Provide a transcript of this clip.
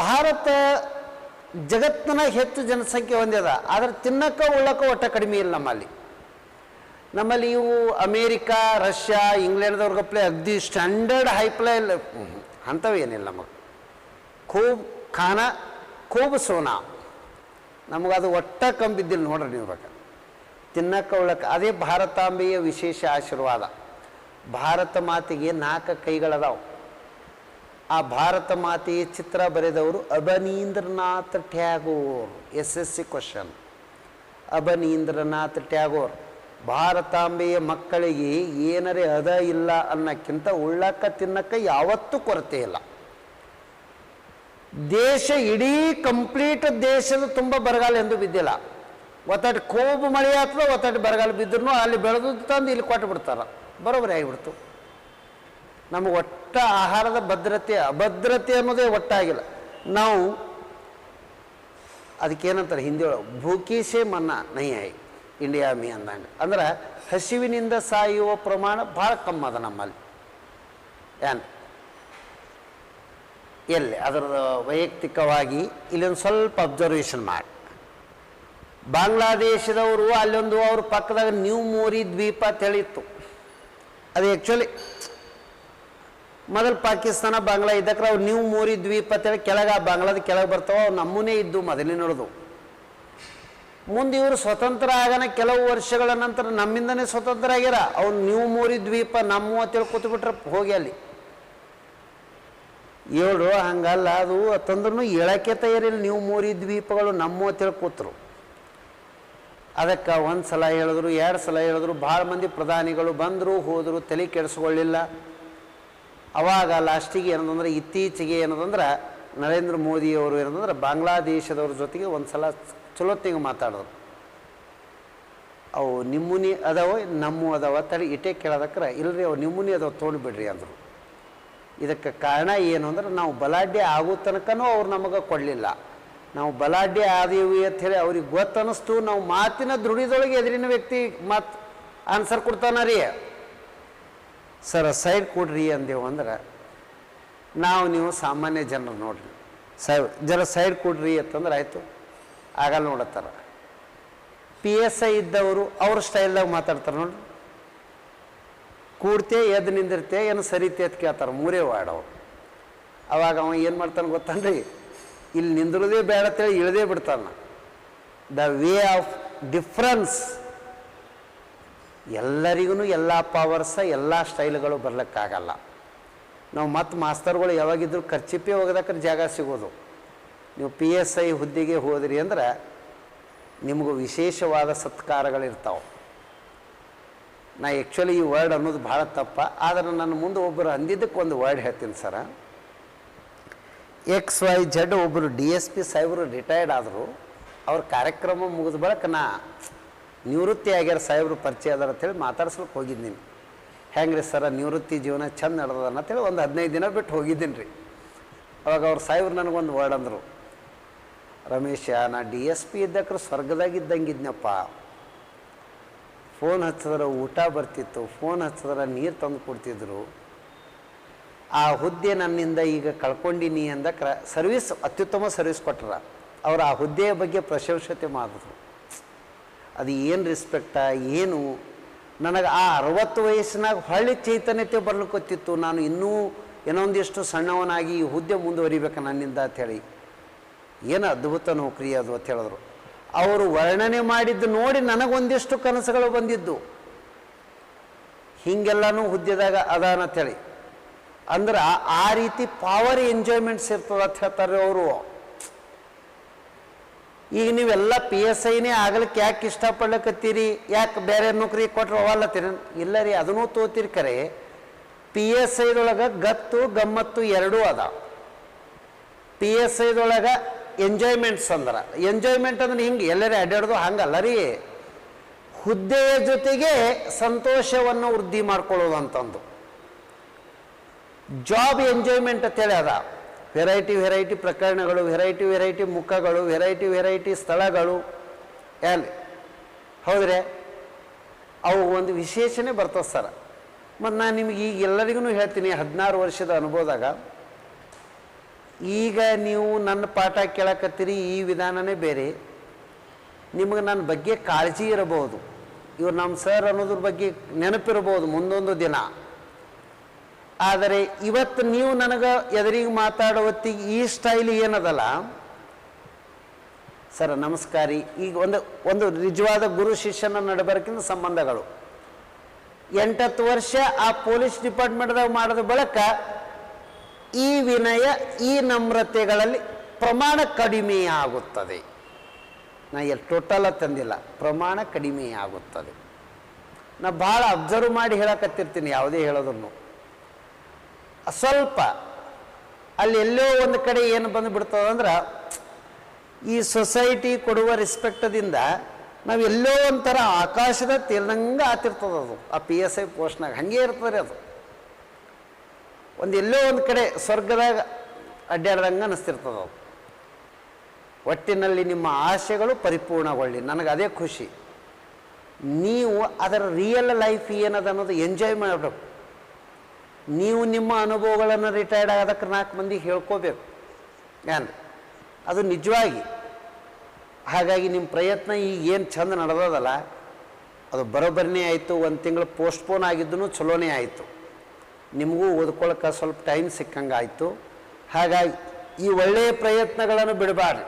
ಭಾರತ ಜಗತ್ತಿನ ಹೆಚ್ಚು ಜನಸಂಖ್ಯೆ ಹೊಂದಿದ, ಆದರೆ ತಿನ್ನಕ್ಕೆ ಉಳ್ಳಕ್ಕೆ ಒಟ್ಟ ಕಡಿಮೆ ಇಲ್ಲ ನಮ್ಮಲ್ಲಿ ಇವು ಅಮೇರಿಕಾ, ರಷ್ಯಾ, ಇಂಗ್ಲೆಂಡ್ದವ್ರಿಗಪ್ಲೆ ಅಗ್ದಿ ಸ್ಟ್ಯಾಂಡರ್ಡ್ ಹೈಪ್ಲೈ ಅಂಥವೇನಿಲ್ಲ ನಮಗೆ. ಖೂಬ್ ಖಾನ ಖೂಬ್ ಸೋನಾ, ನಮಗದು ಒಟ್ಟ ಕಂಬಿದ್ದಿಲ್ಲ ನೋಡ್ರಿ ನೀವು ಬೇಕಾದ್ರೆ ತಿನ್ನಕ್ಕೆ ಉಳ್ಳಕ್ಕೆ. ಅದೇ ಭಾರತಾಂಬೆಯ ವಿಶೇಷ ಆಶೀರ್ವಾದ. ಭಾರತ ಮಾತೆಗೆ 4 ಕೈಗಳದಾವು. ಆ ಭಾರತ ಮಾತೆಯ ಚಿತ್ರ ಬರೆದವರು ಅಬನೀಂದ್ರನಾಥ್ ಟ್ಯಾಗೋರ್. SSC question. ಅಬನೀಂದ್ರನಾಥ್ ಟ್ಯಾಗೋರ್ ಭಾರತಾಂಬೆಯ ಮಕ್ಕಳಿಗೆ ಏನರೇ ಅದ ಇಲ್ಲ ಅನ್ನಕ್ಕಿಂತ ಉಳ್ಳಕ್ಕ ತಿನ್ನಕ್ಕೆ ಯಾವತ್ತೂ ಕೊರತೆ ಇಲ್ಲ. ದೇಶ ಇಡೀ ಕಂಪ್ಲೀಟ್ ದೇಶದ ತುಂಬ ಬರಗಾಲ ಎಂದು ಬಿದ್ದಿಲ್ಲ. ಒತ್ತಟ್ಟು ಕೋಬು ಮಳೆ ಆಗ್ತದೆ, ಒತ್ತಟ್ಟು ಬರಗಾಲ ಬಿದ್ದರೂ ಅಲ್ಲಿ ಬೆಳೆದು ತಂದು ಇಲ್ಲಿ ಕೊಟ್ಟು ಬಿಡ್ತಾರೆ, ಬರೋಬ್ಬರಿ ಆಗಿಬಿಡ್ತು. ನಮಗೆ ಒಟ್ಟ ಆಹಾರದ ಭದ್ರತೆ ಅಭದ್ರತೆ ಅನ್ನೋದೇ ಒಟ್ಟಾಗಿಲ್ಲ. ನಾವು ಅದಕ್ಕೇನಂತಾರೆ ಹಿಂದಿ ಒಳಗೆ ಭೂಕೀಸೆ ಮನ್ನಾ ನೈ ಹೈ ಇಂಡಿಯಾ ಮೀ ಅಂದಂಗೆ. ಅಂದ್ರೆ ಹಸಿವಿನಿಂದ ಸಾಯುವ ಪ್ರಮಾಣ ಭಾಳ ಕಮ್ಮಿ ಅದ ನಮ್ಮಲ್ಲಿ. ಏನು ಎಲ್ಲಿ ಅದರ ವೈಯಕ್ತಿಕವಾಗಿ ಇಲ್ಲೊಂದು ಸ್ವಲ್ಪ ಅಬ್ಸರ್ವೇಷನ್ ಮಾಡಿ. ಬಾಂಗ್ಲಾದೇಶದವರು ಅಲ್ಲೊಂದು ಅವ್ರ ಪಕ್ಕದಾಗ ನ್ಯೂ ಮೋರಿ ದ್ವೀಪ ತಿಳಿತ್ತು. ಅದು ಆ್ಯಕ್ಚುಲಿ ಮೊದಲು ಪಾಕಿಸ್ತಾನ ಬಾಂಗ್ಲಾ ಇದ್ದಕ್ರೆ ಅವ್ರು ನ್ಯೂ ಮೋರಿ ದ್ವೀಪ ಅಂತೇಳಿ ಕೆಳಗೆ ಬಾಂಗ್ಲಾದ ಕೆಳಗೆ ಬರ್ತಾವ. ಅವು ನಮ್ಮನೇ ಇದ್ದು ಮೊದಲಿನೊಳದು. ಮುಂದೆ ಇವರು ಸ್ವತಂತ್ರ ಆಗೋಣ ಕೆಲವು ವರ್ಷಗಳ ನಂತರ ನಮ್ಮಿಂದನೇ ಸ್ವತಂತ್ರ ಆಗ್ಯಾರ. ಅವ್ನು ನ್ಯೂ ಮೋರಿ ದ್ವೀಪ ನಮ್ಮ ಅಂತೇಳಿ ಕೂತ್ಬಿಟ್ರೆ ಹೋಗಿ ಅಲ್ಲಿ ಏಳು ಹಂಗಲ್ಲ. ಅದು ತಂದ್ರೂ ಹೇಳಕ್ಕೆ ತಯಾರಿಲ್ಲ. ನ್ಯೂ ಮೋರಿ ದ್ವೀಪಗಳು ನಮ್ಮ ಅಂತೇಳಿ ಕೂತರು. ಅದಕ್ಕೆ 1 ಸಲ ಹೇಳಿದ್ರು, 2 ಸಲ ಹೇಳಿದ್ರು. ಭಾಳ ಮಂದಿ ಪ್ರಧಾನಿಗಳು ಬಂದರು ಹೋದರು, ತಲೆ ಕೆಡಿಸ್ಕೊಳ್ಳಿಲ್ಲ. ಅವಾಗ ಲಾಸ್ಟಿಗೆ ಏನಂದ್ರೆ ಇತ್ತೀಚೆಗೆ ಏನದಂದ್ರೆ ನರೇಂದ್ರ ಮೋದಿಯವರು ಏನಂದ್ರೆ ಬಾಂಗ್ಲಾದೇಶದವ್ರ ಜೊತೆಗೆ 1 ಸಲ ಚಲೋತ್ತಿಗೆ ಮಾತಾಡಿದ್ರು. ಅವು ನಿಮ್ಮುನಿ ಅದಾವ ನಮ್ಮ ಅದಾವ ತಡಿ ಇಟೇ ಕೇಳೋದಕ್ರೆ ಇಲ್ಲರಿ ಅವು ನಿಮ್ಮುನಿ ಅದಾವ ತೊಗೊಂಡ್ಬಿಡ್ರಿ ಅಂದರು. ಇದಕ್ಕೆ ಕಾರಣ ಏನು ಅಂದ್ರೆ ನಾವು ಬಲಾಢ್ಯ ಆಗೋ ತನಕನೂ ಅವ್ರು ನಮಗೆ ಕೊಡಲಿಲ್ಲ. ನಾವು ಬಲಾಢ್ಯ ಆದೀವಿ ಅಂಥೇಳಿ ಅವ್ರಿಗೆ ಗೊತ್ತನ್ನಿಸ್ತು. ನಾವು ಮಾತಿನ ದೃಢಿದೊಳಗೆ ಎದುರಿನ ವ್ಯಕ್ತಿ ಮಾತು ಆನ್ಸರ್ ಕೊಡ್ತಾನ ರೀ. ಸರ್ ಸೈಡ್ ಕೊಡ್ರಿ ಅಂದೇವು ಅಂದ್ರೆ ನೀವು ಸಾಮಾನ್ಯ ಜನರು ನೋಡ್ರಿ ಜರ ಸೈಡ್ ಕೊಡ್ರಿ ಅಂತಂದ್ರೆ ಆಯಿತು, ಆಗಲ್ಲ ನೋಡತ್ತಾರ. PSI ಇದ್ದವರು ಅವ್ರ ಸ್ಟೈಲ್ದಾಗ ಮಾತಾಡ್ತಾರೆ ನೋಡ್ರಿ. ಕೂಡ್ತೆ ಎದ್ದು ನಿಂದಿರ್ತೆ ಏನು ಸರಿತೆ ಅಂತ ಕೇಳ್ತಾರೆ, 3 ವಾರ್ಡ್ ಅವರು. ಅವಾಗ ಅವ ಏನು ಮಾಡ್ತಾನೆ ಗೊತ್ತನ್ರಿ, ಇಲ್ಲಿ ನಿಂದಿರೋದೇ ಬೇಡ ಅಂತೇಳಿ ಇಳದೇ ಬಿಡ್ತಾನ. The way of difference. ಎಲ್ಲರಿಗೂ ಎಲ್ಲ ಪವರ್ಸ ಎಲ್ಲ ಸ್ಟೈಲ್ಗಳು ಬರ್ಲಿಕ್ಕಾಗಲ್ಲ. ನಾವು ಮತ್ತು ಮಾಸ್ತರ್ಗಳು ಯಾವಾಗಿದ್ದರೂ ಖರ್ಚಿಪ್ಪಿ ಹೋಗೋದಕ್ಕೆ ಜಾಗ ಸಿಗೋದು. ನೀವು PSI ಹುದ್ದೆಗೆ ಹೋದ್ರಿ ಅಂದ್ರೆ ನಿಮಗೂ ವಿಶೇಷವಾದ ಸತ್ಕಾರಗಳಿರ್ತಾವೆ. ನಾ ಆ್ಯಕ್ಚುಲಿ ಈ ವರ್ಡ್ ಅನ್ನೋದು ಭಾಳ ತಪ್ಪ, ಆದರೆ ನನ್ನ ಮುಂದೆ ಒಬ್ಬರು ಅಂದಿದ್ದಕ್ಕೆ ಒಂದು ವರ್ಡ್ ಹೇಳ್ತೀನಿ ಸರ. XYZ ಒಬ್ಬರು DSP ಸಾಹೇಬರು ರಿಟೈರ್ಡ್ ಆದರು. ಅವ್ರ ಕಾರ್ಯಕ್ರಮ ಮುಗಿದ ಬಳಿಕ ನಾ ನಿವೃತ್ತಿ ಆಗ್ಯಾರ ಸಾಹೇಬರು ಪರಿಚಯ ಅದಾರ ಅಂತೇಳಿ ಮಾತಾಡ್ಸ್ಲಿಕ್ಕೆ ಹೋಗಿದ್ದೀನಿ. ಹೆಂಗೆ ರೀ ಸರ ನಿವೃತ್ತಿ ಜೀವನ ಚಂದ ನಡೆದದ ಅಂತೇಳಿ ಒಂದು 15 ದಿನ ಬಿಟ್ಟು ಹೋಗಿದ್ದೀನಿ ರೀ. ಅವಾಗ ಅವ್ರ ಸಾಹೇಬ್ರು ನನಗೊಂದು ವರ್ಡ್ ಅಂದರು, ರಮೇಶ ನಾ DSP ಇದ್ದಕ್ರೆ ಸ್ವರ್ಗದಾಗಿದ್ದಂಗಿದ್ನಪ್ಪ. ಫೋನ್ ಹಚ್ಚಿದ್ರೆ ಊಟ ಬರ್ತಿತ್ತು, ಫೋನ್ ಹಚ್ಚಿದ್ರೆ ನೀರು ತಂದು ಕೊಡ್ತಿದ್ರು. ಆ ಹುದ್ದೆ ನನ್ನಿಂದ ಈಗ ಕಳ್ಕೊಂಡಿನಿ ಅಂದಕ್ರೆ ಸರ್ವಿಸ್ ಅತ್ಯುತ್ತಮ ಸರ್ವಿಸ್ ಕೊಟ್ಟರ. ಅವ್ರು ಆ ಹುದ್ದೆಯ ಬಗ್ಗೆ ಪ್ರಶಂಸತೆ ಮಾಡಿದ್ರು. ಅದು ಏನು ರೆಸ್ಪೆಕ್ಟ ಏನು. ನನಗೆ ಆ 60 ವಯಸ್ಸಿನಾಗ ಹೊಳ್ಳಿ ಚೈತನ್ಯತೆ ಬರ್ಲಿಕ್ಕೊತ್ತಿತ್ತು. ನಾನು ಇನ್ನೂ ಏನೊಂದಿಷ್ಟು ಸಣ್ಣವನಾಗಿ ಈ ಹುದ್ದೆ ಮುಂದುವರಿಬೇಕು ನನ್ನಿಂದ ಅಂಥೇಳಿ. ಏನು ಅದ್ಭುತ ನೌಕರಿ ಅದು ಅಂತ ಹೇಳಿದ್ರು. ಅವರು ವರ್ಣನೆ ಮಾಡಿದ್ದು ನೋಡಿ ನನಗೊಂದಿಷ್ಟು ಕನಸುಗಳು ಬಂದಿದ್ದು. ಹೀಗೆಲ್ಲನೂ ಹುದ್ದೆದಾಗ ಅದಾನ ಅಂಥೇಳಿ. ಅಂದ್ರೆ ಆ ರೀತಿ ಪವರ್ ಎಂಜಾಯ್ಮೆಂಟ್ಸ್ ಇರ್ತದೆ ಅಂತ ಹೇಳ್ತಾರೆ ಅವರು. ಈಗ ನೀವೆಲ್ಲ PSIನೇ ಆಗಲಿಕ್ಕೆ ಯಾಕೆ ಇಷ್ಟಪಡ್ಲಕತ್ತೀರಿ, ಯಾಕೆ ಬೇರೆ ನೌಕರಿ ಕೊಟ್ಟರು ಅವಲ್ಲತ್ತೀರಿ? ಇಲ್ಲ ರೀ, ಅದನ್ನೂ ತೋತಿರಿ. ಕರೆ PSIದೊಳಗೆ ಗತ್ತು ಗಮ್ಮತ್ತು ಎರಡೂ ಅದ. PSIದೊಳಗೆ ಎಂಜಾಯ್ಮೆಂಟ್ಸ್ ಅಂದ್ರೆ ಎಂಜಾಯ್ಮೆಂಟ್ ಅಂದ್ರೆ ಹಿಂಗೆ ಎಲ್ಲರೂ ಅಡ್ಡಾಡೋದು ಹಂಗಲ್ಲ ರೀ. ಹುದ್ದೆಯ ಜೊತೆಗೆ ಸಂತೋಷವನ್ನು ವೃದ್ಧಿ ಮಾಡ್ಕೊಳ್ಳೋದು ಅಂತಂದು ಜಾಬ್ ಎಂಜಾಯ್ಮೆಂಟ್ ಅಂತೇಳಿ ಅದ. ವೆರೈಟಿ ಪ್ರಕರಣಗಳು, ವೆರೈಟಿ ಮುಖಗಳು, ವೆರೈಟಿ ಸ್ಥಳಗಳು ಎಲ್ಲಿ ಹೌದ್ರೆ ಅವು ಒಂದು ವಿಶೇಷಣೆ ಬರ್ತದೆ ಸರ್. ಮತ್ತು ನಾನು ನಿಮಗೆ ಈಗ ಎಲ್ಲರಿಗೂ ಹೇಳ್ತೀನಿ, 16 ವರ್ಷದ ಅನುಭವದಾಗ ಈಗ ನೀವು ನನ್ನ ಪಾಠ ಕೇಳಕತ್ತೀರಿ, ಈ ವಿಧಾನನೇ ಬೇರೆ. ನಿಮಗೆ ನನ್ನ ಬಗ್ಗೆ ಕಾಳಜಿ ಇರಬಹುದು, ಇವ್ರು ನಮ್ಮ ಸರ್ ಅನ್ನೋದ್ರ ಬಗ್ಗೆ ನೆನಪಿರ್ಬೋದು ಮುಂದೊಂದು ದಿನ. ಆದರೆ ಇವತ್ತು ನೀವು ನನಗೆ ಎದುರಿಗೆ ಮಾತಾಡೋ ಹೊತ್ತಿಗೆ ಈ ಸ್ಟೈಲ್ ಏನದಲ್ಲ, ಸರ್ ನಮಸ್ಕಾರಿ. ಈಗ ಒಂದು ನಿಜವಾದ ಗುರು ಶಿಷ್ಯನ ನಡಬರ್ಕಿಂತ ಸಂಬಂಧಗಳು 8-10 ವರ್ಷ ಆ ಪೊಲೀಸ್ ಡಿಪಾರ್ಟ್ಮೆಂಟ್ದಾಗ ಮಾಡಿದ ಬಳಿಕ ಈ ವಿನಯ, ಈ ನಮ್ರತೆಗಳಲ್ಲಿ ಪ್ರಮಾಣ ಕಡಿಮೆಯಾಗುತ್ತದೆ. ನಾ ಟೋಟಲ ತಂದಿಲ್ಲ, ಪ್ರಮಾಣ ಕಡಿಮೆಯಾಗುತ್ತದೆ. ನಾ ಭಾಳ ಅಬ್ಸರ್ವ್ ಮಾಡಿ ಹೇಳಕತ್ತಿರ್ತೀನಿ, ಯಾವುದೇ ಹೇಳೋದನ್ನು ಸ್ವಲ್ಪ ಅಲ್ಲಿ ಎಲ್ಲೋ ಒಂದು ಕಡೆ ಏನು ಬಂದುಬಿಡ್ತದಂದ್ರೆ, ಈ ಸೊಸೈಟಿ ಕೊಡುವ ರೆಸ್ಪೆಕ್ಟದಿಂದ ನಾವು ಎಲ್ಲೋ ಒಂಥರ ಆಕಾಶದ ತೇಲ್ದಂಗೆ ಆತಿರ್ತದೆ. ಅದು ಆ PSI ಪೋಸ್ಟ್ನಾಗ ಹಾಗೆ ಇರ್ತದೆ. ಅದು ಎಲ್ಲೋ ಒಂದು ಕಡೆ ಸ್ವರ್ಗದಾಗ ಅಡ್ಡಾಡ್ದಂಗೆ ಅನ್ನಿಸ್ತಿರ್ತದೆ. ಅದು ಒಟ್ಟಿನಲ್ಲಿ ನಿಮ್ಮ ಆಸೆಗಳು ಪರಿಪೂರ್ಣಗೊಳ್ಳಿ, ನನಗೆ ಅದೇ ಖುಷಿ. ನೀವು ಅದರ ರಿಯಲ್ ಲೈಫ್ ಏನದ ಅನ್ನೋದು ಎಂಜಾಯ್ ಮಾಡಬೇಕು. ನೀವು ನಿಮ್ಮ ಅನುಭವಗಳನ್ನು ರಿಟೈರ್ಡ್ ಆಗೋದಕ್ಕೆ 4 ಮಂದಿಗೆ ಹೇಳ್ಕೋಬೇಕು ಏನು, ಅದು ನಿಜವಾಗಿ. ಹಾಗಾಗಿ ನಿಮ್ಮ ಪ್ರಯತ್ನ ಈಗ ಏನು ಚಂದ ನಡೆದದಲ್ಲ, ಅದು ಬರೋಬ್ಬರನೇ ಆಯಿತು. 1 ತಿಂಗಳು ಪೋಸ್ಟ್ಪೋನ್ ಆಗಿದ್ದೂ ಚಲೋನೇ ಆಯಿತು. ನಿಮಗೂ ಓದ್ಕೊಳ್ಳೋಕೆ ಸ್ವಲ್ಪ ಟೈಮ್ ಸಿಕ್ಕಂಗೆ ಆಯಿತು. ಹಾಗಾಗಿ ಈ ಒಳ್ಳೆಯ ಪ್ರಯತ್ನಗಳನ್ನು ಬಿಡಬಾರ್ದು.